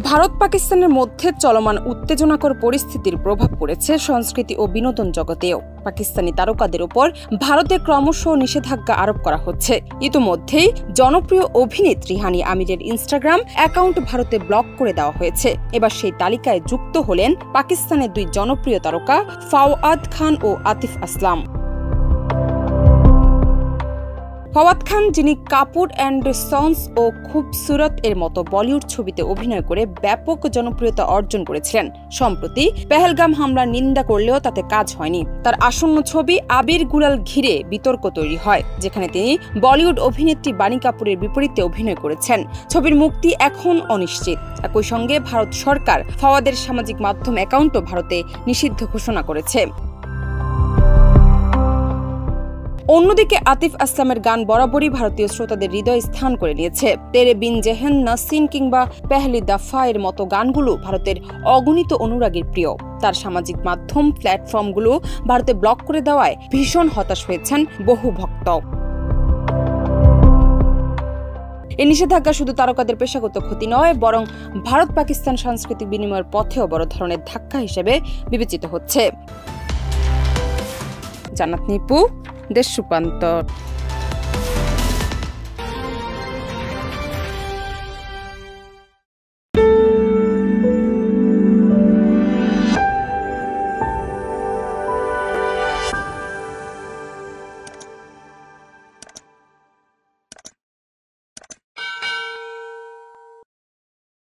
ভারত পাকিস্তানের মধ্যে চলমান উত্তেজনাকর পরিস্থিতির প্রভাব পড়েছে সংস্কৃতি ও বিনোদন জগতেও। পাকিস্তানি তারকাদের উপর ভারতে ক্রমশ নিষেধাজ্ঞা আরোপ করা হচ্ছে। ইতোমধ্যেই জনপ্রিয় অভিনেত্রী হানি আমিরের ইনস্টাগ্রাম অ্যাকাউন্ট ভারতে ব্লক করে দেওয়া হয়েছে। এবার সেই তালিকায় যুক্ত হলেন পাকিস্তানের দুই জনপ্রিয় তারকা ফাওয়াদ খান ও আতিফ আসলাম। ফাওয়াদ খান, যিনি কাপুর অ্যান্ড সন্স ও খুবসুরত এর মতো বলিউড ছবিতে অভিনয় করে ব্যাপক জনপ্রিয়তা অর্জন করেছিলেন, সম্প্রতি পেহেলগাম হামলার নিন্দা করলেও তাতে কাজ হয়নি। তার আসন্ন ছবি আবির গুলাল ঘিরে বিতর্ক তৈরি হয়, যেখানে তিনি বলিউড অভিনেত্রী বাণী কাপুরের বিপরীতে অভিনয় করেছেন। ছবির মুক্তি এখন অনিশ্চিত। একই সঙ্গে ভারত সরকার ফাওয়াদের সামাজিক মাধ্যম অ্যাকাউন্টও ভারতে নিষিদ্ধ ঘোষণা করেছে। অন্যদিকে আতিফ আসলামের গান বরাবরই ভারতীয় শ্রোতাদের হৃদয় স্থান করে নিয়েছে। তেরে বিন জেহেন, নাসিন কিংবা পেহলি দফা এর মতো গানগুলো ভারতের অগণিত অনুরাগীর প্রিয়। তার সামাজিক মাধ্যম প্ল্যাটফর্মগুলো ভারতে ব্লক করে দেওয়ায় ভীষণ হতাশ হয়েছেন বহু ভক্ত। এই নিষেধাজ্ঞা শুধু তারকাদের পেশাগত ক্ষতি নয়, বরং ভারত পাকিস্তান সাংস্কৃতিক বিনিময়ের পথেও বড় ধরনের ধাক্কা হিসেবে বিবেচিত হচ্ছে। জান্নাত নিপু, দেশ রূপান্তর।